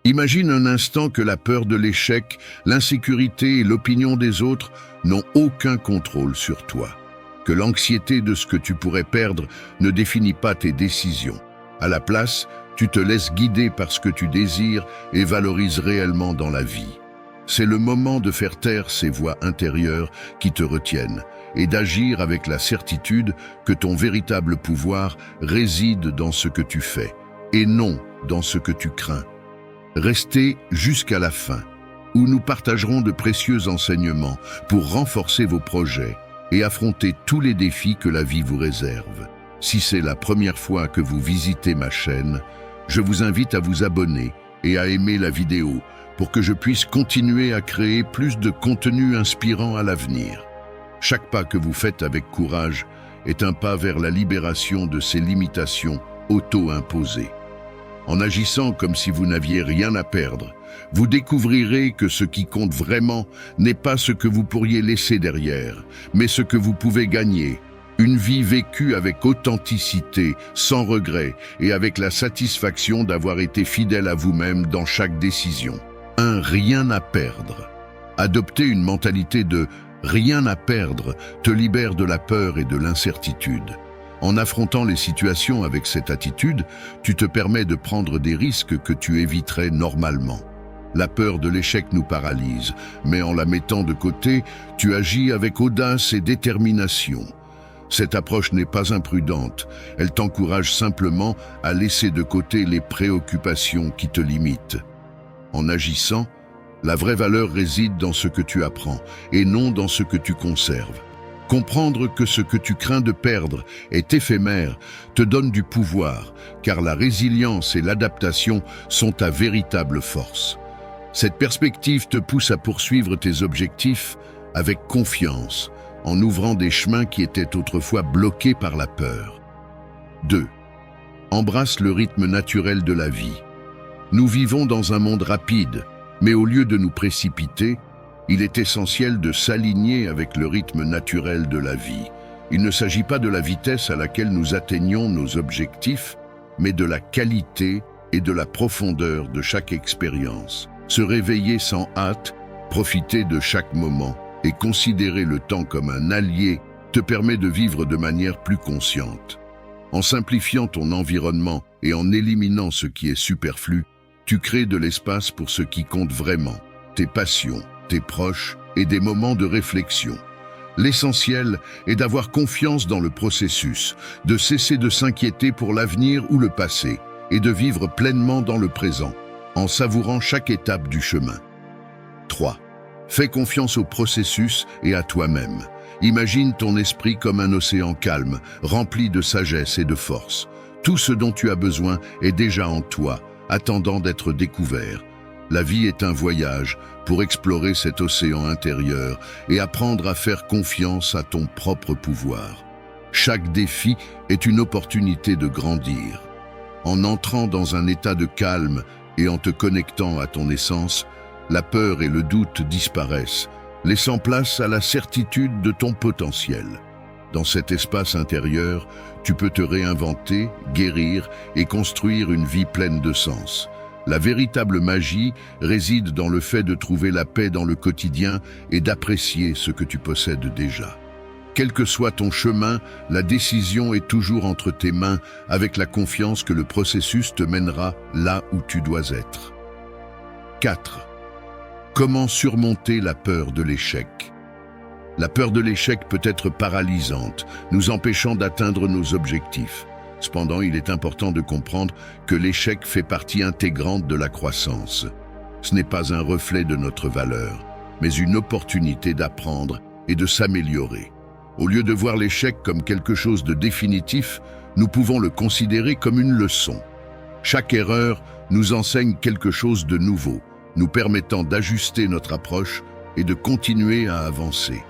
Imagine un instant que la peur de l'échec, l'insécurité et l'opinion des autres n'ont aucun contrôle sur toi. Que l'anxiété de ce que tu pourrais perdre ne définit pas tes décisions. À la place, tu te laisses guider par ce que tu désires et valorises réellement dans la vie. C'est le moment de faire taire ces voix intérieures qui te retiennent et d'agir avec la certitude que ton véritable pouvoir réside dans ce que tu fais et non dans ce que tu crains. Restez jusqu'à la fin, où nous partagerons de précieux enseignements pour renforcer vos projets et affronter tous les défis que la vie vous réserve. Si c'est la première fois que vous visitez ma chaîne, je vous invite à vous abonner et à aimer la vidéo pour que je puisse continuer à créer plus de contenu inspirant à l'avenir. Chaque pas que vous faites avec courage est un pas vers la libération de ces limitations auto-imposées. En agissant comme si vous n'aviez rien à perdre, vous découvrirez que ce qui compte vraiment n'est pas ce que vous pourriez laisser derrière, mais ce que vous pouvez gagner. Une vie vécue avec authenticité, sans regret et avec la satisfaction d'avoir été fidèle à vous-même dans chaque décision. Rien à perdre. Adopter une mentalité de rien à perdre te libère de la peur et de l'incertitude. En affrontant les situations avec cette attitude, tu te permets de prendre des risques que tu éviterais normalement. La peur de l'échec nous paralyse, mais en la mettant de côté, tu agis avec audace et détermination. Cette approche n'est pas imprudente, elle t'encourage simplement à laisser de côté les préoccupations qui te limitent. En agissant, la vraie valeur réside dans ce que tu apprends et non dans ce que tu conserves. Comprendre que ce que tu crains de perdre est éphémère te donne du pouvoir, car la résilience et l'adaptation sont ta véritable force. Cette perspective te pousse à poursuivre tes objectifs avec confiance, en ouvrant des chemins qui étaient autrefois bloqués par la peur. 2. Embrasse le rythme naturel de la vie. Nous vivons dans un monde rapide, mais au lieu de nous précipiter, il est essentiel de s'aligner avec le rythme naturel de la vie. Il ne s'agit pas de la vitesse à laquelle nous atteignons nos objectifs, mais de la qualité et de la profondeur de chaque expérience. Se réveiller sans hâte, profiter de chaque moment et considérer le temps comme un allié te permet de vivre de manière plus consciente. En simplifiant ton environnement et en éliminant ce qui est superflu, tu crées de l'espace pour ce qui compte vraiment, tes passions, tes proches et des moments de réflexion. L'essentiel est d'avoir confiance dans le processus, de cesser de s'inquiéter pour l'avenir ou le passé, et de vivre pleinement dans le présent, en savourant chaque étape du chemin. 3. Fais confiance au processus et à toi-même. Imagine ton esprit comme un océan calme, rempli de sagesse et de force. Tout ce dont tu as besoin est déjà en toi, attendant d'être découvert. La vie est un voyage pour explorer cet océan intérieur et apprendre à faire confiance à ton propre pouvoir. Chaque défi est une opportunité de grandir. En entrant dans un état de calme et en te connectant à ton essence, la peur et le doute disparaissent, laissant place à la certitude de ton potentiel. Dans cet espace intérieur, tu peux te réinventer, guérir et construire une vie pleine de sens. La véritable magie réside dans le fait de trouver la paix dans le quotidien et d'apprécier ce que tu possèdes déjà. Quel que soit ton chemin, la décision est toujours entre tes mains avec la confiance que le processus te mènera là où tu dois être. 4. Comment surmonter la peur de l'échec? La peur de l'échec peut être paralysante, nous empêchant d'atteindre nos objectifs. Cependant, il est important de comprendre que l'échec fait partie intégrante de la croissance. Ce n'est pas un reflet de notre valeur, mais une opportunité d'apprendre et de s'améliorer. Au lieu de voir l'échec comme quelque chose de définitif, nous pouvons le considérer comme une leçon. Chaque erreur nous enseigne quelque chose de nouveau, nous permettant d'ajuster notre approche et de continuer à avancer.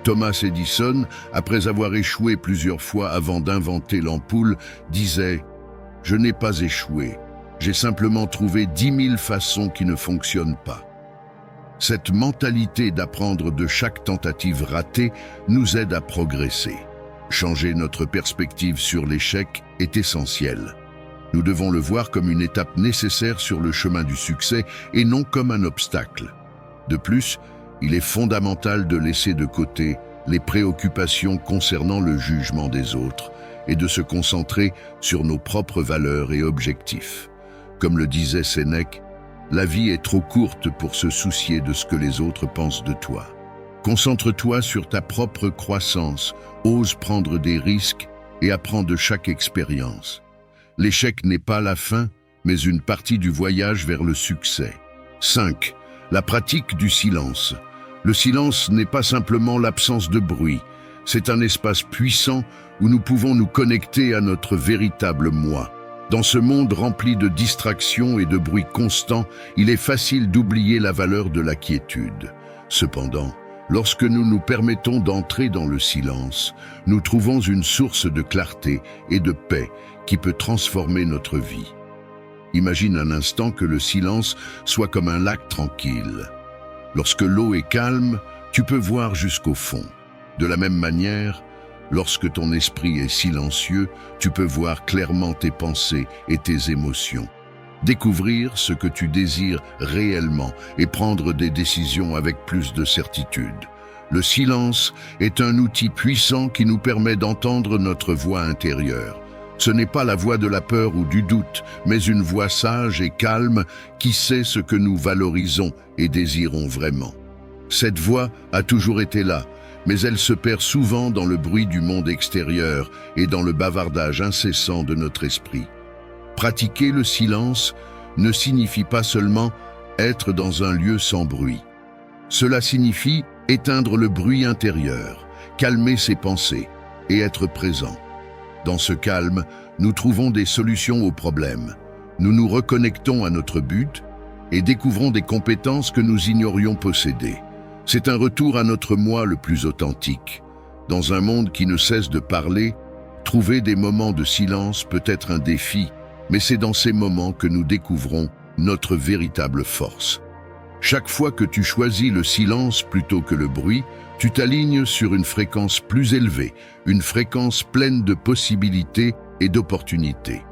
Thomas Edison, après avoir échoué plusieurs fois avant d'inventer l'ampoule, disait « Je n'ai pas échoué, j'ai simplement trouvé 10 000 façons qui ne fonctionnent pas. » Cette mentalité d'apprendre de chaque tentative ratée nous aide à progresser. Changer notre perspective sur l'échec est essentiel. Nous devons le voir comme une étape nécessaire sur le chemin du succès et non comme un obstacle. De plus, il est fondamental de laisser de côté les préoccupations concernant le jugement des autres et de se concentrer sur nos propres valeurs et objectifs. Comme le disait Sénèque, la vie est trop courte pour se soucier de ce que les autres pensent de toi. Concentre-toi sur ta propre croissance, ose prendre des risques et apprends de chaque expérience. L'échec n'est pas la fin, mais une partie du voyage vers le succès. 5. La pratique du silence. Le silence n'est pas simplement l'absence de bruit, c'est un espace puissant où nous pouvons nous connecter à notre véritable moi. Dans ce monde rempli de distractions et de bruit constant, il est facile d'oublier la valeur de la quiétude. Cependant, lorsque nous nous permettons d'entrer dans le silence, nous trouvons une source de clarté et de paix qui peut transformer notre vie. Imagine un instant que le silence soit comme un lac tranquille. Lorsque l'eau est calme, tu peux voir jusqu'au fond. De la même manière, lorsque ton esprit est silencieux, tu peux voir clairement tes pensées et tes émotions. Découvrir ce que tu désires réellement et prendre des décisions avec plus de certitude. Le silence est un outil puissant qui nous permet d'entendre notre voix intérieure. Ce n'est pas la voix de la peur ou du doute, mais une voix sage et calme qui sait ce que nous valorisons et désirons vraiment. Cette voix a toujours été là, mais elle se perd souvent dans le bruit du monde extérieur et dans le bavardage incessant de notre esprit. Pratiquer le silence ne signifie pas seulement être dans un lieu sans bruit. Cela signifie éteindre le bruit intérieur, calmer ses pensées et être présent. Dans ce calme, nous trouvons des solutions aux problèmes. Nous nous reconnectons à notre but et découvrons des compétences que nous ignorions posséder. C'est un retour à notre moi le plus authentique. Dans un monde qui ne cesse de parler, trouver des moments de silence peut être un défi, mais c'est dans ces moments que nous découvrons notre véritable force. Chaque fois que tu choisis le silence plutôt que le bruit, tu t'alignes sur une fréquence plus élevée, une fréquence pleine de possibilités et d'opportunités.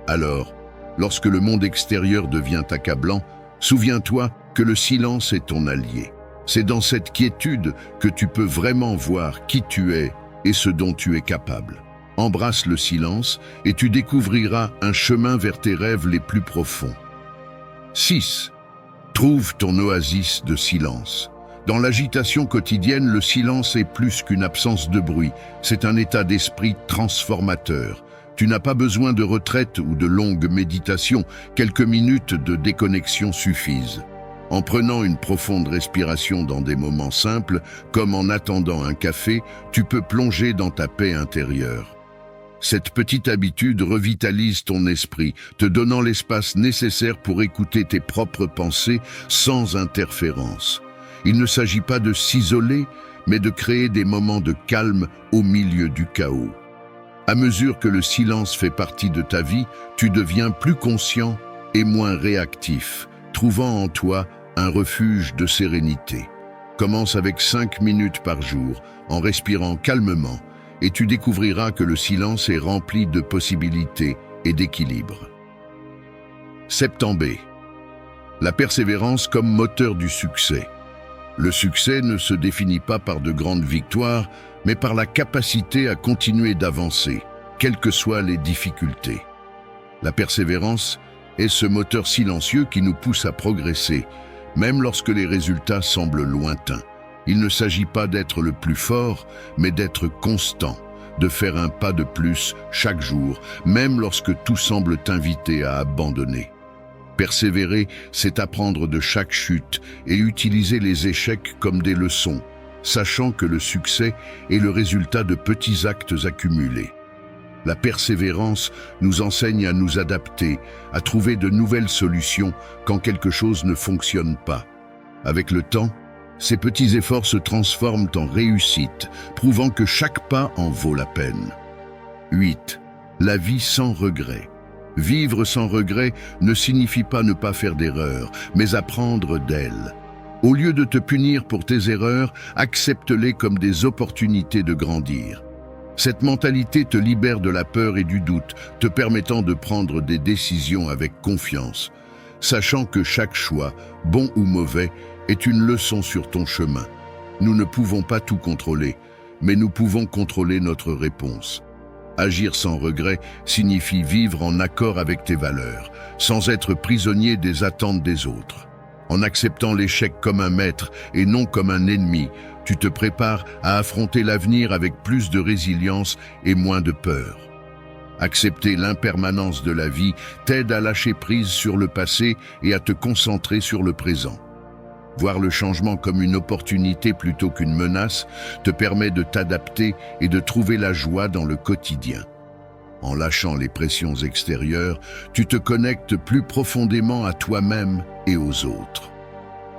Alors, lorsque le monde extérieur devient accablant, souviens-toi que le silence est ton allié. C'est dans cette quiétude que tu peux vraiment voir qui tu es et ce dont tu es capable. Embrasse le silence et tu découvriras un chemin vers tes rêves les plus profonds. 6. Trouve ton oasis de silence. Dans l'agitation quotidienne, le silence est plus qu'une absence de bruit. C'est un état d'esprit transformateur. Tu n'as pas besoin de retraite ou de longues méditations. Quelques minutes de déconnexion suffisent. En prenant une profonde respiration dans des moments simples, comme en attendant un café, tu peux plonger dans ta paix intérieure. Cette petite habitude revitalise ton esprit, te donnant l'espace nécessaire pour écouter tes propres pensées sans interférence. Il ne s'agit pas de s'isoler, mais de créer des moments de calme au milieu du chaos. À mesure que le silence fait partie de ta vie, tu deviens plus conscient et moins réactif, trouvant en toi un refuge de sérénité. Commence avec 5 minutes par jour, en respirant calmement, et tu découvriras que le silence est rempli de possibilités et d'équilibre. Septembre. La persévérance comme moteur du succès. Le succès ne se définit pas par de grandes victoires, mais par la capacité à continuer d'avancer, quelles que soient les difficultés. La persévérance est ce moteur silencieux qui nous pousse à progresser, même lorsque les résultats semblent lointains. Il ne s'agit pas d'être le plus fort, mais d'être constant, de faire un pas de plus chaque jour, même lorsque tout semble t'inviter à abandonner. Persévérer, c'est apprendre de chaque chute et utiliser les échecs comme des leçons, sachant que le succès est le résultat de petits actes accumulés. La persévérance nous enseigne à nous adapter, à trouver de nouvelles solutions quand quelque chose ne fonctionne pas. Avec le temps, ces petits efforts se transforment en réussite, prouvant que chaque pas en vaut la peine. 8. La vie sans regret. Vivre sans regret ne signifie pas ne pas faire d'erreurs, mais apprendre d'elles. Au lieu de te punir pour tes erreurs, accepte-les comme des opportunités de grandir. Cette mentalité te libère de la peur et du doute, te permettant de prendre des décisions avec confiance, sachant que chaque choix, bon ou mauvais, est une leçon sur ton chemin. Nous ne pouvons pas tout contrôler, mais nous pouvons contrôler notre réponse. Agir sans regret signifie vivre en accord avec tes valeurs, sans être prisonnier des attentes des autres. En acceptant l'échec comme un maître et non comme un ennemi, tu te prépares à affronter l'avenir avec plus de résilience et moins de peur. Accepter l'impermanence de la vie t'aide à lâcher prise sur le passé et à te concentrer sur le présent. Voir le changement comme une opportunité plutôt qu'une menace te permet de t'adapter et de trouver la joie dans le quotidien. En lâchant les pressions extérieures, tu te connectes plus profondément à toi-même et aux autres.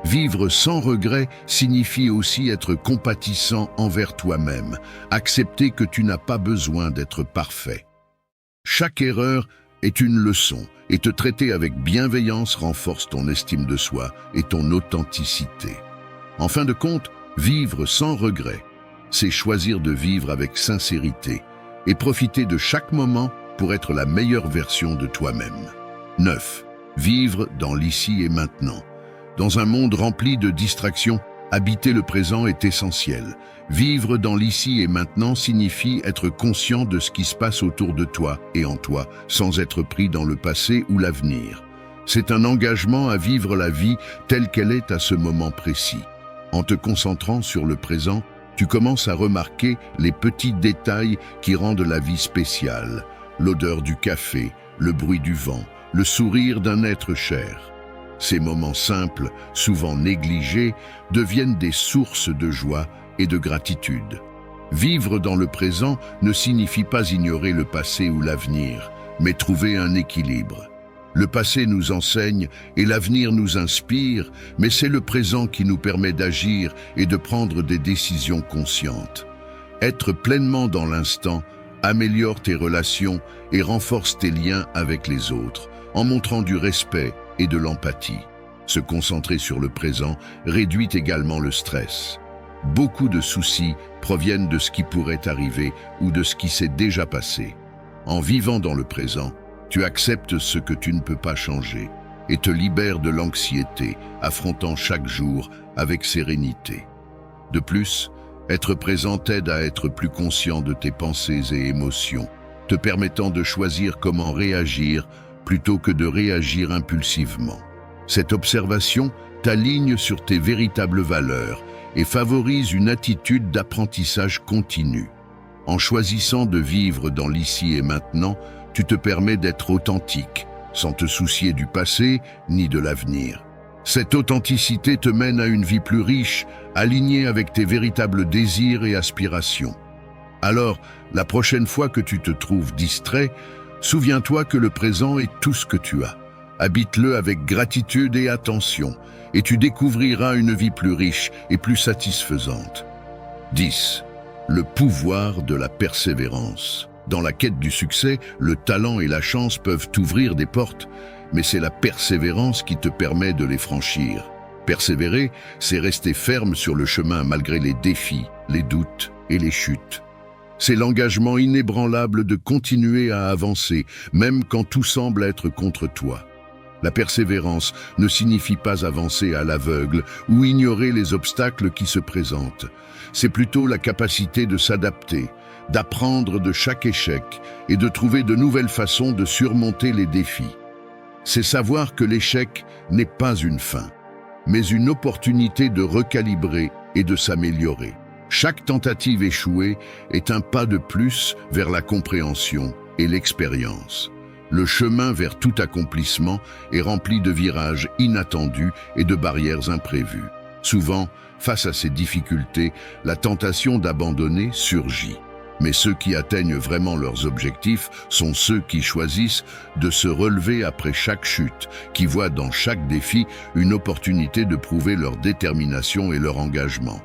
Vivre sans regret signifie aussi être compatissant envers toi-même, accepter que tu n'as pas besoin d'être parfait. Chaque erreur est une leçon, et te traiter avec bienveillance renforce ton estime de soi et ton authenticité. En fin de compte, vivre sans regret, c'est choisir de vivre avec sincérité et profiter de chaque moment pour être la meilleure version de toi-même. 9. Vivre dans l'ici et maintenant. Dans un monde rempli de distractions, habiter le présent est essentiel. Vivre dans l'ici et maintenant signifie être conscient de ce qui se passe autour de toi et en toi, sans être pris dans le passé ou l'avenir. C'est un engagement à vivre la vie telle qu'elle est à ce moment précis. En te concentrant sur le présent, tu commences à remarquer les petits détails qui rendent la vie spéciale. L'odeur du café, le bruit du vent, le sourire d'un être cher. Ces moments simples, souvent négligés, deviennent des sources de joie et de gratitude. Vivre dans le présent ne signifie pas ignorer le passé ou l'avenir, mais trouver un équilibre. Le passé nous enseigne et l'avenir nous inspire, mais c'est le présent qui nous permet d'agir et de prendre des décisions conscientes. Être pleinement dans l'instant améliore tes relations et renforce tes liens avec les autres, en montrant du respect et de l'empathie. Se concentrer sur le présent réduit également le stress. Beaucoup de soucis proviennent de ce qui pourrait arriver ou de ce qui s'est déjà passé. En vivant dans le présent, tu acceptes ce que tu ne peux pas changer et te libères de l'anxiété, affrontant chaque jour avec sérénité. De plus, être présent t'aide à être plus conscient de tes pensées et émotions, te permettant de choisir comment réagir plutôt que de réagir impulsivement. Cette observation t'aligne sur tes véritables valeurs et favorise une attitude d'apprentissage continu. En choisissant de vivre dans l'ici et maintenant, tu te permets d'être authentique, sans te soucier du passé ni de l'avenir. Cette authenticité te mène à une vie plus riche, alignée avec tes véritables désirs et aspirations. Alors, la prochaine fois que tu te trouves distrait, souviens-toi que le présent est tout ce que tu as. Habite-le avec gratitude et attention, et tu découvriras une vie plus riche et plus satisfaisante. 10. Le pouvoir de la persévérance. Dans la quête du succès, le talent et la chance peuvent t'ouvrir des portes, mais c'est la persévérance qui te permet de les franchir. Persévérer, c'est rester ferme sur le chemin malgré les défis, les doutes et les chutes. C'est l'engagement inébranlable de continuer à avancer, même quand tout semble être contre toi. La persévérance ne signifie pas avancer à l'aveugle ou ignorer les obstacles qui se présentent. C'est plutôt la capacité de s'adapter, d'apprendre de chaque échec et de trouver de nouvelles façons de surmonter les défis. C'est savoir que l'échec n'est pas une fin, mais une opportunité de recalibrer et de s'améliorer. Chaque tentative échouée est un pas de plus vers la compréhension et l'expérience. Le chemin vers tout accomplissement est rempli de virages inattendus et de barrières imprévues. Souvent, face à ces difficultés, la tentation d'abandonner surgit. Mais ceux qui atteignent vraiment leurs objectifs sont ceux qui choisissent de se relever après chaque chute, qui voient dans chaque défi une opportunité de prouver leur détermination et leur engagement.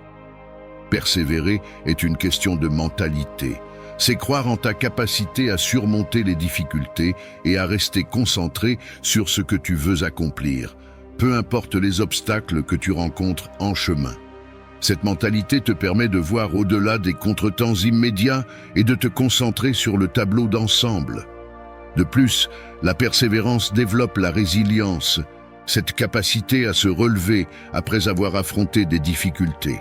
Persévérer est une question de mentalité. C'est croire en ta capacité à surmonter les difficultés et à rester concentré sur ce que tu veux accomplir, peu importe les obstacles que tu rencontres en chemin. Cette mentalité te permet de voir au-delà des contretemps immédiats et de te concentrer sur le tableau d'ensemble. De plus, la persévérance développe la résilience, cette capacité à se relever après avoir affronté des difficultés.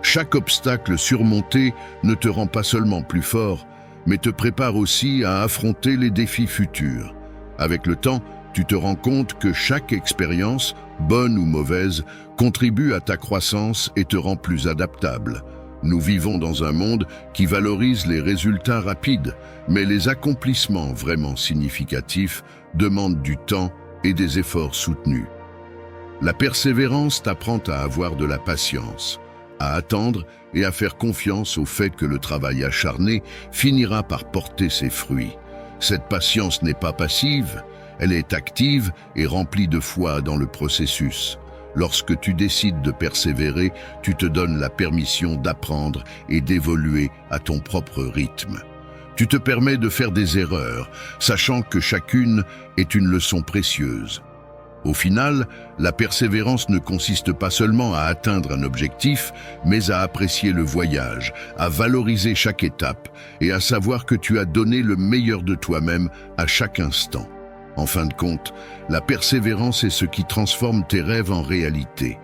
Chaque obstacle surmonté ne te rend pas seulement plus fort, mais te prépare aussi à affronter les défis futurs. Avec le temps, tu te rends compte que chaque expérience, bonne ou mauvaise, contribue à ta croissance et te rend plus adaptable. Nous vivons dans un monde qui valorise les résultats rapides, mais les accomplissements vraiment significatifs demandent du temps et des efforts soutenus. La persévérance t'apprend à avoir de la patience, à attendre et à faire confiance au fait que le travail acharné finira par porter ses fruits. Cette patience n'est pas passive, elle est active et remplie de foi dans le processus. Lorsque tu décides de persévérer, tu te donnes la permission d'apprendre et d'évoluer à ton propre rythme. Tu te permets de faire des erreurs, sachant que chacune est une leçon précieuse. Au final, la persévérance ne consiste pas seulement à atteindre un objectif, mais à apprécier le voyage, à valoriser chaque étape et à savoir que tu as donné le meilleur de toi-même à chaque instant. En fin de compte, la persévérance est ce qui transforme tes rêves en réalité.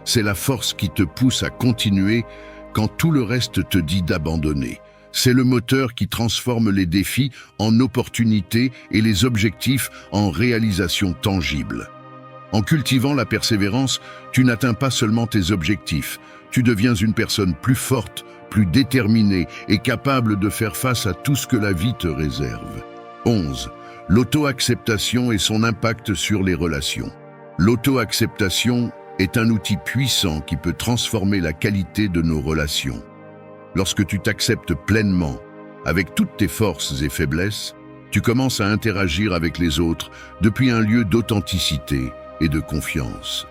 C'est la force qui te pousse à continuer quand tout le reste te dit d'abandonner. C'est le moteur qui transforme les défis en opportunités et les objectifs en réalisations tangibles. En cultivant la persévérance, tu n'atteins pas seulement tes objectifs, tu deviens une personne plus forte, plus déterminée et capable de faire face à tout ce que la vie te réserve. 11. L'auto-acceptation et son impact sur les relations. L'auto-acceptation est un outil puissant qui peut transformer la qualité de nos relations. Lorsque tu t'acceptes pleinement, avec toutes tes forces et faiblesses, tu commences à interagir avec les autres depuis un lieu d'authenticité et de confiance.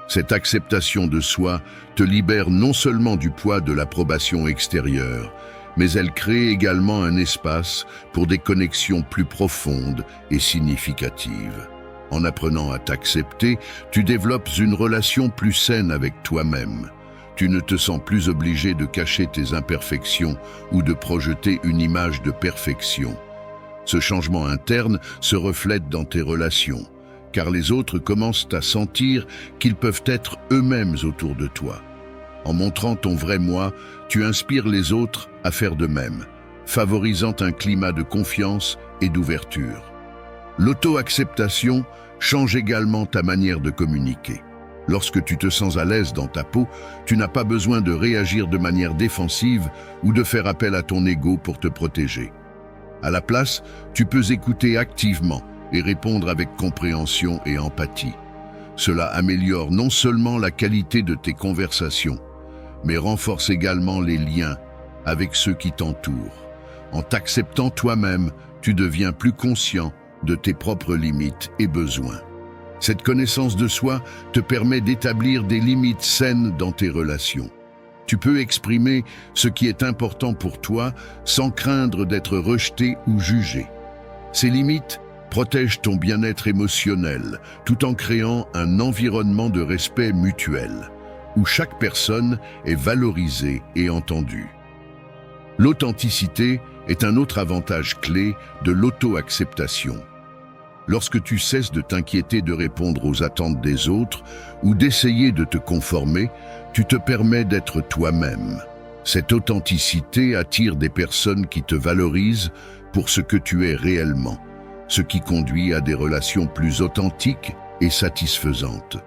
Cette acceptation de soi te libère non seulement du poids de l'approbation extérieure, mais elle crée également un espace pour des connexions plus profondes et significatives. En apprenant à t'accepter, tu développes une relation plus saine avec toi-même. Tu ne te sens plus obligé de cacher tes imperfections ou de projeter une image de perfection. Ce changement interne se reflète dans tes relations, car les autres commencent à sentir qu'ils peuvent être eux-mêmes autour de toi. En montrant ton vrai moi, tu inspires les autres à faire de même, favorisant un climat de confiance et d'ouverture. L'auto-acceptation change également ta manière de communiquer. Lorsque tu te sens à l'aise dans ta peau, tu n'as pas besoin de réagir de manière défensive ou de faire appel à ton ego pour te protéger. À la place, tu peux écouter activement et répondre avec compréhension et empathie. Cela améliore non seulement la qualité de tes conversations, mais renforce également les liens avec ceux qui t'entourent. En t'acceptant toi-même, tu deviens plus conscient de tes propres limites et besoins. Cette connaissance de soi te permet d'établir des limites saines dans tes relations. Tu peux exprimer ce qui est important pour toi sans craindre d'être rejeté ou jugé. Ces limites protègent ton bien-être émotionnel tout en créant un environnement de respect mutuel, où chaque personne est valorisée et entendue. L'authenticité est un autre avantage clé de l'auto-acceptation. Lorsque tu cesses de t'inquiéter de répondre aux attentes des autres ou d'essayer de te conformer, tu te permets d'être toi-même. Cette authenticité attire des personnes qui te valorisent pour ce que tu es réellement, ce qui conduit à des relations plus authentiques et satisfaisantes.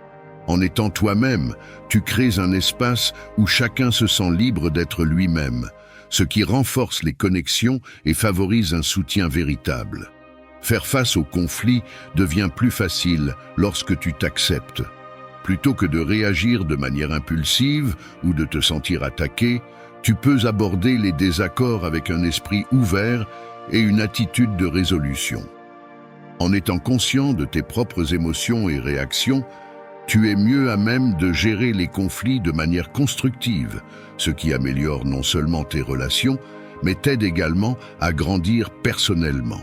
En étant toi-même, tu crées un espace où chacun se sent libre d'être lui-même, ce qui renforce les connexions et favorise un soutien véritable. Faire face aux conflits devient plus facile lorsque tu t'acceptes. Plutôt que de réagir de manière impulsive ou de te sentir attaqué, tu peux aborder les désaccords avec un esprit ouvert et une attitude de résolution. En étant conscient de tes propres émotions et réactions, tu es mieux à même de gérer les conflits de manière constructive, ce qui améliore non seulement tes relations, mais t'aide également à grandir personnellement.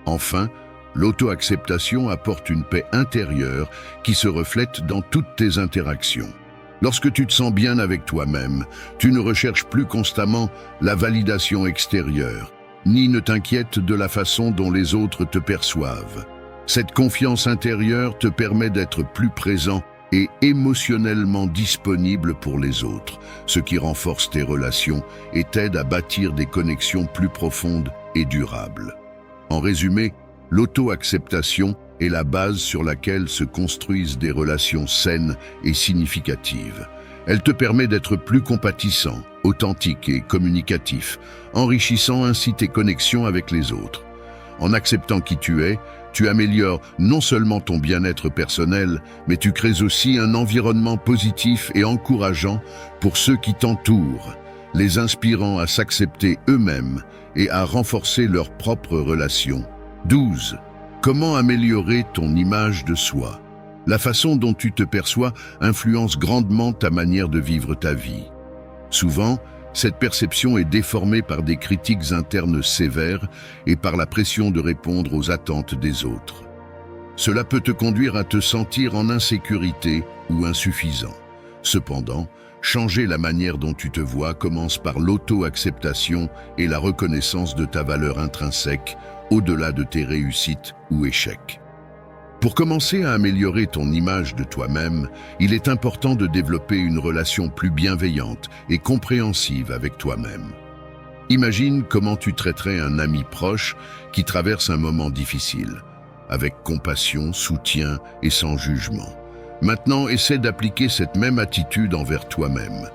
Enfin, l'auto-acceptation apporte une paix intérieure qui se reflète dans toutes tes interactions. Lorsque tu te sens bien avec toi-même, tu ne recherches plus constamment la validation extérieure, ni ne t'inquiètes de la façon dont les autres te perçoivent. Cette confiance intérieure te permet d'être plus présent et émotionnellement disponible pour les autres, ce qui renforce tes relations et t'aide à bâtir des connexions plus profondes et durables. En résumé, l'auto-acceptation est la base sur laquelle se construisent des relations saines et significatives. Elle te permet d'être plus compatissant, authentique et communicatif, enrichissant ainsi tes connexions avec les autres. En acceptant qui tu es, tu améliores non seulement ton bien-être personnel, mais tu crées aussi un environnement positif et encourageant pour ceux qui t'entourent, les inspirant à s'accepter eux-mêmes et à renforcer leurs propres relations. 12. Comment améliorer ton image de soi? La façon dont tu te perçois influence grandement ta manière de vivre ta vie. Souvent, cette perception est déformée par des critiques internes sévères et par la pression de répondre aux attentes des autres. Cela peut te conduire à te sentir en insécurité ou insuffisant. Cependant, changer la manière dont tu te vois commence par l'auto-acceptation et la reconnaissance de ta valeur intrinsèque, au-delà de tes réussites ou échecs. Pour commencer à améliorer ton image de toi-même, il est important de développer une relation plus bienveillante et compréhensive avec toi-même. Imagine comment tu traiterais un ami proche qui traverse un moment difficile, avec compassion, soutien et sans jugement. Maintenant, essaie d'appliquer cette même attitude envers toi-même.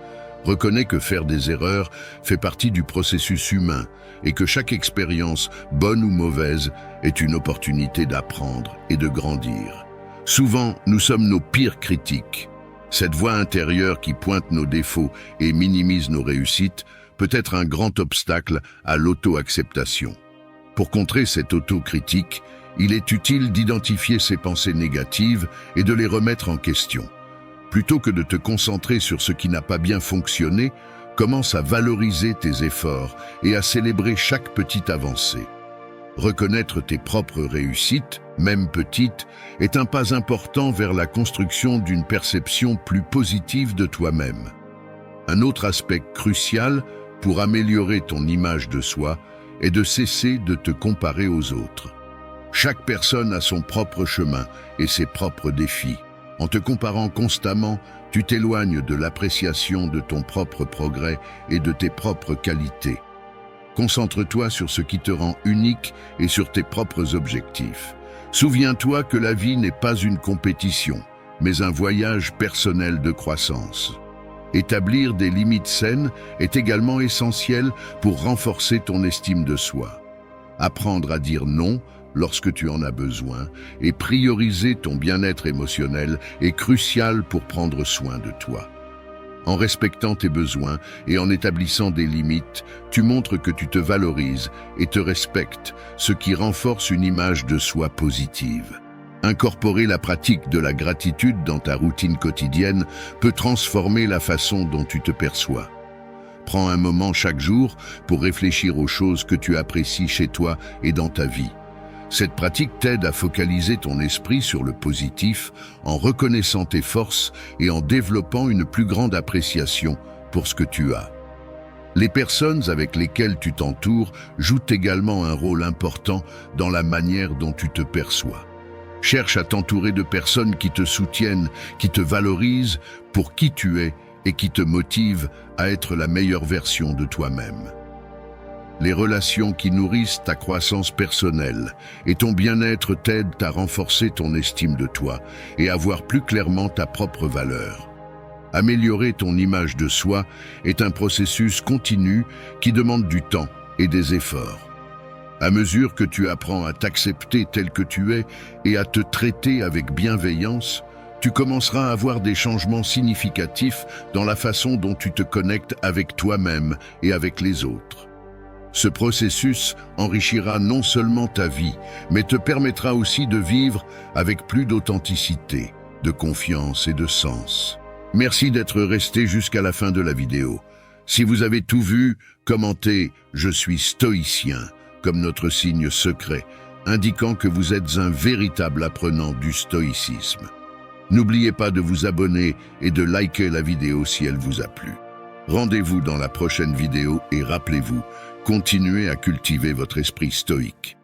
Reconnais que faire des erreurs fait partie du processus humain et que chaque expérience, bonne ou mauvaise, est une opportunité d'apprendre et de grandir. Souvent, nous sommes nos pires critiques. Cette voix intérieure qui pointe nos défauts et minimise nos réussites peut être un grand obstacle à l'auto-acceptation. Pour contrer cette autocritique, il est utile d'identifier ces pensées négatives et de les remettre en question. Plutôt que de te concentrer sur ce qui n'a pas bien fonctionné, commence à valoriser tes efforts et à célébrer chaque petite avancée. Reconnaître tes propres réussites, même petites, est un pas important vers la construction d'une perception plus positive de toi-même. Un autre aspect crucial pour améliorer ton image de soi est de cesser de te comparer aux autres. Chaque personne a son propre chemin et ses propres défis. En te comparant constamment, tu t'éloignes de l'appréciation de ton propre progrès et de tes propres qualités. Concentre-toi sur ce qui te rend unique et sur tes propres objectifs. Souviens-toi que la vie n'est pas une compétition, mais un voyage personnel de croissance. Établir des limites saines est également essentiel pour renforcer ton estime de soi. Apprendre à dire non lorsque tu en as besoin et prioriser ton bien-être émotionnel est crucial pour prendre soin de toi. En respectant tes besoins et en établissant des limites, tu montres que tu te valorises et te respectes, ce qui renforce une image de soi positive. Incorporer la pratique de la gratitude dans ta routine quotidienne peut transformer la façon dont tu te perçois. Prends un moment chaque jour pour réfléchir aux choses que tu apprécies chez toi et dans ta vie. Cette pratique t'aide à focaliser ton esprit sur le positif en reconnaissant tes forces et en développant une plus grande appréciation pour ce que tu as. Les personnes avec lesquelles tu t'entoures jouent également un rôle important dans la manière dont tu te perçois. Cherche à t'entourer de personnes qui te soutiennent, qui te valorisent pour qui tu es et qui te motivent à être la meilleure version de toi-même. Les relations qui nourrissent ta croissance personnelle et ton bien-être t'aident à renforcer ton estime de toi et à voir plus clairement ta propre valeur. Améliorer ton image de soi est un processus continu qui demande du temps et des efforts. À mesure que tu apprends à t'accepter tel que tu es et à te traiter avec bienveillance, tu commenceras à voir des changements significatifs dans la façon dont tu te connectes avec toi-même et avec les autres. Ce processus enrichira non seulement ta vie, mais te permettra aussi de vivre avec plus d'authenticité, de confiance et de sens. Merci d'être resté jusqu'à la fin de la vidéo. Si vous avez tout vu, commentez « Je suis stoïcien » comme notre signe secret, indiquant que vous êtes un véritable apprenant du stoïcisme. N'oubliez pas de vous abonner et de liker la vidéo si elle vous a plu. Rendez-vous dans la prochaine vidéo et rappelez-vous, continuez à cultiver votre esprit stoïque.